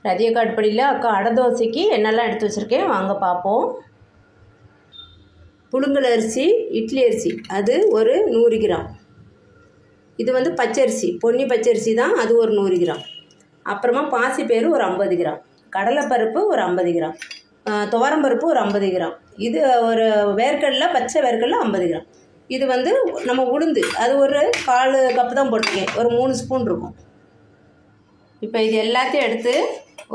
ரதிய காட்டுப்படியில் அக்கா அடை தோசைக்கு என்னெல்லாம் எடுத்து வச்சுருக்கேன் வாங்க பார்ப்போம். புழுங்கல் அரிசி, இட்லி அரிசி அது ஒரு 100 கிராம். இது வந்து பச்சரிசி, பொன்னி பச்சரிசி தான், அது ஒரு 100 கிராம். அப்புறமா பாசிப்பயிறு ஒரு 50 கிராம், கடலைப்பருப்பு ஒரு 50 கிராம், துவரம்பருப்பு ஒரு 50 கிராம், இது ஒரு வேர்க்கடலை, பச்சை வேர்க்கடலை 50 கிராம். இது வந்து நம்ம உளுந்து அது ஒரு 1/4 கப்பு தான் போட்டிருக்கேன், ஒரு 3 ஸ்பூன் இருக்கும். இப்போ இது எல்லாத்தையும் எடுத்து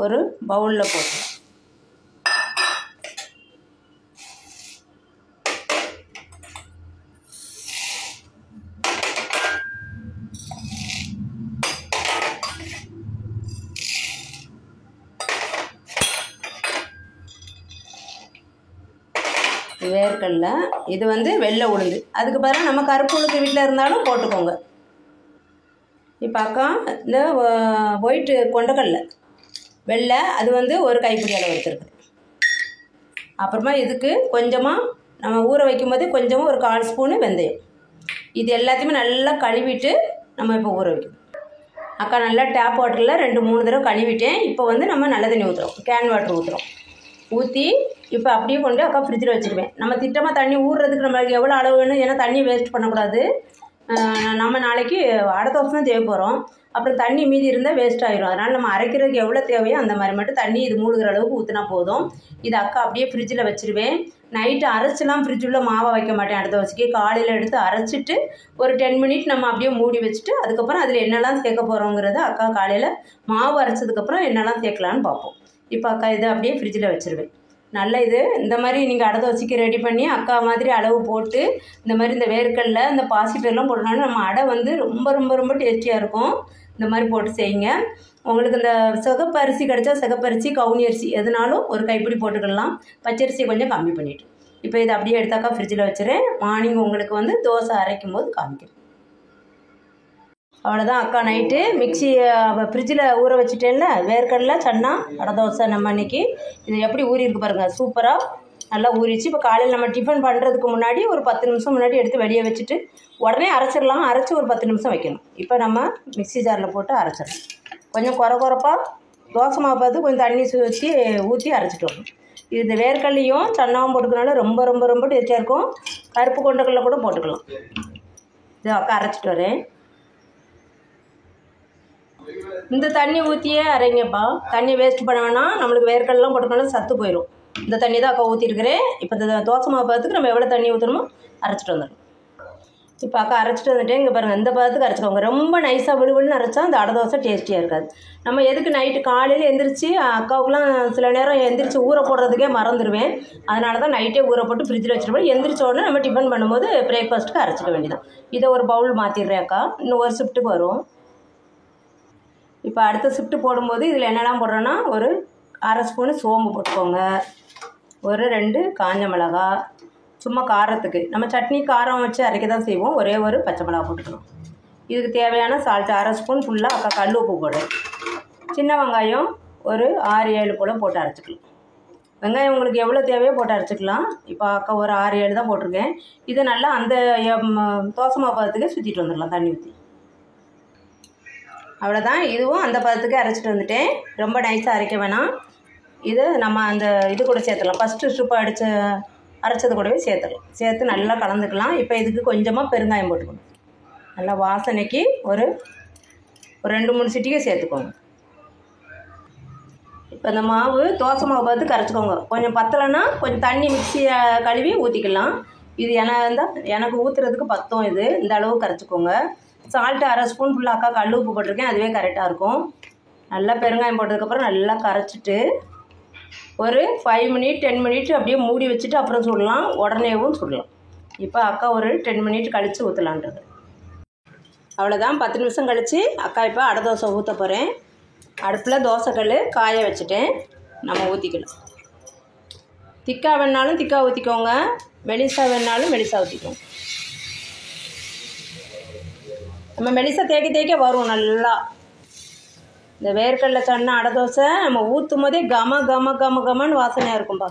ஒரு பவுலில் போட்டு வேர்க்கடலை, இது வந்து வெள்ளை உளுந்து, அதுக்கு பதிலாக நம்ம கருப்பு உளுந்து வீட்டில் இருந்தாலும் போட்டுக்கோங்க. இப்போ அக்கா இந்த ஒயிட்டு கொண்டக்கடலை வெள்ளை, அது வந்து ஒரு கைப்பிடி அளவு எடுத்துருக்கு. அப்புறமா இதுக்கு கொஞ்சமாக நம்ம ஊற வைக்கும்போது கொஞ்சமாக ஒரு 1/4 ஸ்பூனு வெந்தயம். இது எல்லாத்தையுமே நல்லா கழுவிட்டு நம்ம இப்போ ஊற வைக்கணும். அக்கா நல்லா டேப் வாட்டரில் 2-3 தடவை கழுவிட்டேன். இப்போ வந்து நம்ம நல்ல தண்ணி ஊற்றுறோம், கேன் வாட்டர் ஊற்றுறோம். ஊற்றி இப்போ அப்படியே கொண்டு அக்கா ஃப்ரிட்ஜில் வச்சுருவேன். நம்ம திட்டமாக தண்ணி ஊறுறதுக்கு நம்மளுக்கு எவ்வளோ அளவு வேணும், ஏன்னா தண்ணி வேஸ்ட் பண்ணக்கூடாது. நம்ம நாளைக்கு அடை தோசை தான் செய்ய போகிறோம், அப்புறம் தண்ணி மீதி இருந்தால் வேஸ்ட் ஆகிரும். அதனால் நம்ம அரைக்கிறதுக்கு எவ்வளோ தேவையோ அந்த மாதிரி மட்டும் தண்ணி இது மூழ்கிற அளவுக்கு ஊற்றினா போதும். இது அக்கா அப்படியே ஃப்ரிட்ஜில் வச்சுருவேன். நைட்டு அரைச்சிலாம் ஃப்ரிட்ஜுள்ள மாவை வைக்க மாட்டேன் அடை தோசைக்கு. காலையில் எடுத்து அரைச்சிட்டு ஒரு 10 மினிட் நம்ம அப்படியே மூடி வச்சுட்டு அதுக்கப்புறம் அதில் என்னெல்லாம் சேர்க்க போகிறோங்கிறத அக்கா காலையில் மாவு அரைச்சதுக்கப்புறம் என்னெல்லாம் சேர்க்கலான்னு பார்ப்போம். இப்போ அக்கா இதை அப்படியே ஃப்ரிட்ஜில் வச்சுருவேன். நல்ல இது இந்த மாதிரி நீங்கள் அடை தோசைக்கு ரெடி பண்ணி அக்கா மாதிரி அளவு போட்டு இந்த மாதிரி இந்த வேர்க்கடலை, இந்த பாசிப்பயிரெலாம் போட்டோம்னா நம்ம அடை வந்து ரொம்ப ரொம்ப ரொம்ப டேஸ்டியாக இருக்கும். இந்த மாதிரி போட்டு செய்யுங்க. உங்களுக்கு இந்த சிகப்பு அரிசி கிடச்சா சிகப்பரிசி, கவுனி அரிசி எதுனாலும் ஒரு கைப்பிடி போட்டுக்கலாம். பச்சரிசியை கொஞ்சம் கம்மி பண்ணிவிட்டு இப்போ இதை அப்படியே எடுத்தாக்கா ஃப்ரிட்ஜில் வச்சுறேன். மார்னிங் உங்களுக்கு வந்து தோசை அரைக்கும் போது காமிக்கிறேன். அவ்வளோதான் அக்கா. நைட்டு மிக்ஸி ஃப்ரிட்ஜில் ஊற வச்சுட்டேன்ல வேர்க்கடலை, சன்னா, அடை தோசை நம்ம அன்றைக்கி இது எப்படி ஊறியிருக்கு பாருங்கள், சூப்பராக நல்லா ஊறிச்சு. இப்போ காலையில் நம்ம டிஃபன் பண்ணுறதுக்கு முன்னாடி ஒரு 10 நிமிஷம் முன்னாடி எடுத்து வெளியே வச்சுட்டு உடனே அரைச்சிடலாம். அரைச்சி ஒரு 10 நிமிஷம் வைக்கணும். இப்போ நம்ம மிக்ஸி ஜாரில் போட்டு அரைச்சிடலாம். கொஞ்சம் குறப்பாக தோசை மாவு பார்த்து கொஞ்சம் தண்ணி ஊற்றி அரைச்சிட்டு வரணும். இது இந்த வேர்க்கடலையும் சன்னாவும் போட்டுக்கிறனால ரொம்ப ரொம்ப ரொம்ப டேஸ்டியாக இருக்கும். கருப்பு கொண்டக்கடலை கூட போட்டுக்கலாம். இது அக்கா அரைச்சிட்டு வரேன். இந்த தண்ணி ஊற்றியே அரைங்கப்பா, தண்ணி வேஸ்ட் பண்ண வேணாம். நம்மளுக்கு வேர்க்கடலாம் போட்டுக்கனால சத்து போயிடும். இந்த தண்ணி தான் அக்கா ஊற்றிருக்கிறேன். இப்போ இந்த தோசை மாவு பார்த்துக்கு நம்ம எவ்வளோ தண்ணி ஊற்றணுமோ அரைச்சிட்டு வந்துடணும். இப்போ அக்கா அரைச்சிட்டு வந்துட்டேன். இங்கே பாருங்கள், இந்த பதத்துக்கு அரைச்சிக்கோங்க. ரொம்ப நைஸாக விழுவிழுன்னு அரைச்சா அந்த அடை தோசை டேஸ்டியாக இருக்காது. நம்ம எதுக்கு நைட்டு காலையில் எந்திரிச்சு அக்காவுக்குலாம் சில நேரம் எந்திரிச்சு ஊற போடுறதுக்கே மறந்துடுவேன். அதனால தான் நைட்டே ஊற போட்டு ஃப்ரிட்ஜில் வச்சுருப்போம். எந்திரிச்ச உடனே நம்ம டிஃபன் பண்ணும்போது பிரேக்ஃபாஸ்ட்டுக்கு அரைச்சிக்க வேண்டியதான். இதை ஒரு பவுல் மாற்றிடுறேன் அக்கா, இன்னும் ஒரு ஷிஃப்ட்டுக்கு வரும். இப்போ அடுத்த ஷிஃப்ட்டு போடும்போது இதில் என்னெல்லாம் போடுறோன்னா ஒரு 1/2 ஸ்பூனு சோம்பு போட்டுக்கோங்க, ஒரு 2 காஞ்ச மிளகா, சும்மா காரத்துக்கு நம்ம சட்னி காரம் வச்சு அரைக்க தான் செய்வோம். ஒரே ஒரு பச்சை மிளகா போட்டுக்கணும். இதுக்கு தேவையான சால்ட்டு 1/2 ஸ்பூன் ஃபுல்லாக அக்கா கல் உப்பு போடுறேன். சின்ன வெங்காயம் ஒரு 6-7 போல் போட்டு அரைச்சிக்கலாம். வெங்காயம் உங்களுக்கு எவ்வளோ தேவையோ போட்டு அரைச்சிக்கலாம். இப்போ அக்கா ஒரு 6-7 தான் போட்டிருக்கேன். இதை நல்லா அந்த தோசை மாவு பதத்துக்கு சுற்றிட்டு வந்துடலாம் தண்ணி ஊற்றி. அவ்வளோதான். இதுவும் அந்த பதத்துக்கு அரைச்சிட்டு வந்துட்டேன். ரொம்ப நைஸாக அரைக்க வேணாம். இது நம்ம அந்த இது கூட சேர்த்துடலாம். ஃபஸ்ட்டு ஸ்ட்ரிப்பு அரைச்சது கூடவே சேர்த்து நல்லா கலந்துக்கலாம். இப்போ இதுக்கு கொஞ்சமாக பெருங்காயம் போட்டுக்கணும். நல்லா வாசனைக்கு ஒரு 2-3 சிட்டிகை சேர்த்துக்கோங்க. இப்போ இந்த மாவு தோசை மாவு பார்த்து கரைச்சிக்கோங்க. கொஞ்சம் பத்தலைன்னா கொஞ்சம் தண்ணி மிக்ஸியை கழுவி ஊற்றிக்கலாம். இது எனக்கு ஊற்றுறதுக்கு பத்தம். இது இந்த அளவு கரைச்சிக்கோங்க. சால்ட்டு 1/2 ஸ்பூன் ஃபுல்லாக அக்கா கல் உப்பு போட்டிருக்கேன், அதுவே கரெக்டாக இருக்கும். நல்லா பெருங்காயம் போட்டதுக்கப்புறம் நல்லா கரைச்சிட்டு ஒரு 5 மினிட் 10 மினிட் அப்படியே மூடி வச்சுட்டு அப்புறம் சுடலாம், உடனேவும் சுடலாம். இப்போ அக்கா ஒரு 10 மினிட் கழித்து ஊற்றலான்றது. அவ்வளோதான். 10 நிமிஷம் கழித்து அக்கா இப்போ அடை தோசை ஊற்ற போகிறேன். அடுப்பில் தோசைக்கல் காய வச்சுட்டேன், நம்ம ஊற்றிக்கலாம். திக்காக வேணாலும் திக்காக ஊற்றிக்கோங்க, மெலிசாக வேணாலும் மெலிசாக ஊற்றிக்கோங்க. நம்ம மெலிசாக தேய்க்க வரும் நல்லா. இந்த வேர்க்கடலை சன்னா அடை தோசை நம்ம ஊற்றும் போதே கமன்னு வாசனையாக இருக்கும்பா.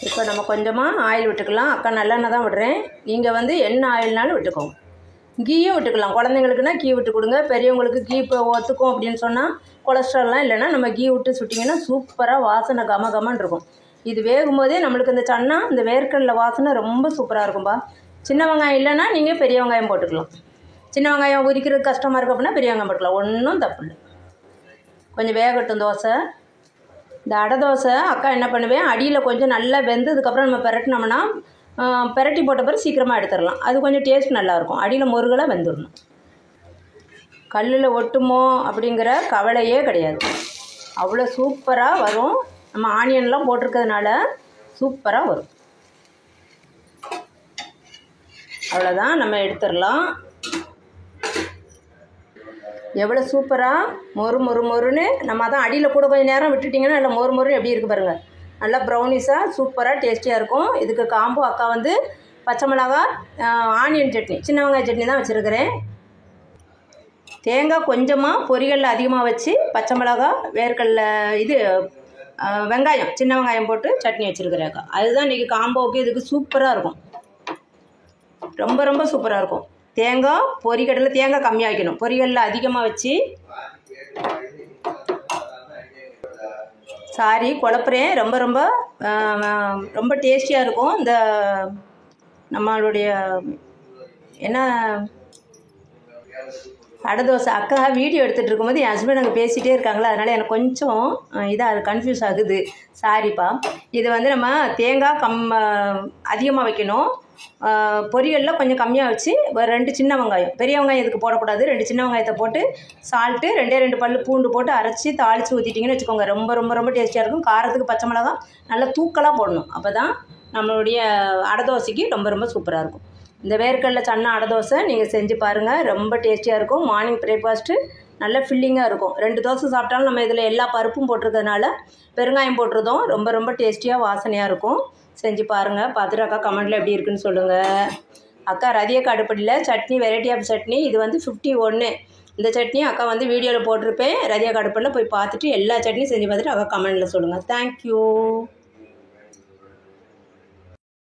இப்போ நம்ம கொஞ்சமாக ஆயில் விட்டுக்கலாம். அக்கா நல்லெண்ணெய் தான் விடுறேன், நீங்கள் வந்து எண்ணெய் ஆயில்னாலும் விட்டுக்கோங்க. கீயும் விட்டுக்கலாம். குழந்தைங்களுக்குன்னா கீ விட்டு கொடுங்க. பெரியவங்களுக்கு கீ இப்போ ஒத்துக்கும் அப்படின்னு சொன்னால் கொலஸ்ட்ரால்லாம் இல்லைன்னா நம்ம கீ விட்டு சுட்டிங்கன்னா சூப்பராக வாசனை கமன்னு இருக்கும். இது வேகும் போதே நம்மளுக்கு இந்த சன்னா இந்த வேர்க்கடலை வாசனை ரொம்ப சூப்பராக இருக்கும்பா. சின்ன வெங்காயம் இல்லைன்னா நீங்கள் பெரிய வெங்காயம் போட்டுக்கலாம். சின்ன வெங்காயம் உரிக்கிறது கஷ்டமாக இருக்குது அப்படின்னா பெரிய வெங்காயம் போட்டுக்கலாம். ஒன்றும் தப்பு இல்லை. கொஞ்சம் வேகட்டும் தோசை. இந்த அடை தோசை அக்கா என்ன பண்ணுவேன், அடியில் கொஞ்சம் நல்லா வெந்ததுக்கப்புறம் நம்ம பெரட்டினோம்னா பெரட்டி போட்ட பிறகு சீக்கிரமாக எடுத்துடலாம். அது கொஞ்சம் டேஸ்ட் நல்லாயிருக்கும். அடியில் முருகலாக வெந்துடணும். கல்லில் ஒட்டுமோ அப்படிங்கிற கவலையே கிடையாது. அவ்வளோ சூப்பராக வரும். நம்ம ஆனியன்லாம் போட்டிருக்கிறதுனால சூப்பராக வரும். அவ்வளோதான், நம்ம எடுத்துடலாம். எவ்வளோ சூப்பராக மொறுன்னு நம்ம அதான் அடியில் கூட கொஞ்சம் நேரம் விட்டுட்டிங்கன்னா நல்லா மொறு எப்படி இருக்குது பாருங்கள். நல்லா ப்ரௌனிஸாக சூப்பராக டேஸ்டியாக இருக்கும். இதுக்கு காம்போ அக்கா வந்து பச்சை மிளகா ஆனியன் சட்னி, சின்ன வெங்காய சட்னி தான் வச்சுருக்கிறேன். தேங்காய் கொஞ்சமாக பொரிகளில் அதிகமாக வச்சு பச்சை மிளகா வேர்க்கடலை இது வெங்காயம் சின்ன வெங்காயம் போட்டு சட்னி வச்சுருக்கிறேன் அக்கா. அதுதான் இன்றைக்கி காம்போவுக்கு இதுக்கு சூப்பராக இருக்கும். ரொம்ப சூப்பராக இருக்கும். தேங்காய் பொரிக்கடலை தேங்காய் கம்மியாக வைக்கணும். பொரிகளில் அதிகமாக வச்சு சாரி குழப்புறேன். ரொம்ப டேஸ்டியாக இருக்கும். இந்த நம்மளுடைய என்ன அடை தோசை அக்கா வீடியோ எடுத்துகிட்டு இருக்கும்போது என் ஹஸ்பண்ட் அங்கே பேசிகிட்டே இருக்காங்களா, அதனால் எனக்கு கொஞ்சம் இதாக கன்ஃபியூஸ் ஆகுது, சாரிப்பா. இது வந்து நம்ம தேங்காய் அதிகமாக வைக்கணும். பொரியலில் கொஞ்சம் கம்மியாக வச்சு 2 சின்ன வெங்காயம், பெரிய வெங்காயம் இதுக்கு போடக்கூடாது. 2 சின்ன வெங்காயத்தை போட்டு சால்ட்டு 2 பல்லு பூண்டு போட்டு அரைச்சி தாளித்து ஊற்றிட்டிங்கன்னு வச்சுக்கோங்க. ரொம்ப டேஸ்டியாக இருக்கும். காரத்துக்கு பச்சை மிளகா நல்லா தூக்கலாக போடணும். அப்போ தான் நம்மளுடைய அடை தோசைக்கு ரொம்ப சூப்பராக இருக்கும். இந்த வேர்க்கடலை சன்னா அடை தோசை நீங்கள் செஞ்சு பாருங்கள். ரொம்ப டேஸ்டியாக இருக்கும். மார்னிங் பிரேக்ஃபாஸ்ட்டு நல்ல ஃபில்லிங்காக இருக்கும். 2 தோசை சாப்பிட்டாலும் நம்ம இதில் எல்லா பருப்பும் போட்டிருக்கிறதுனால பெருங்காயம் போட்டிருந்தோம். ரொம்ப டேஸ்டியாக வாசனையாக இருக்கும். செஞ்சு பாருங்கள். பார்த்துட்டு அக்கா கமெண்ட்டில் எப்படி இருக்குன்னு சொல்லுங்கள். அக்கா ரதியக்கா அடுப்படியில் சட்னி வெரைட்டி ஆஃப் சட்னி இது வந்து 51. இந்த சட்னி அக்கா வந்து வீடியோவில் போட்டிருப்பேன். ரதியக்கா அடுப்படியில் போய் பார்த்துட்டு எல்லா சட்னியும் செஞ்சு பார்த்துட்டு அக்கா கமெண்ட்டில் சொல்லுங்கள். தேங்க்யூ.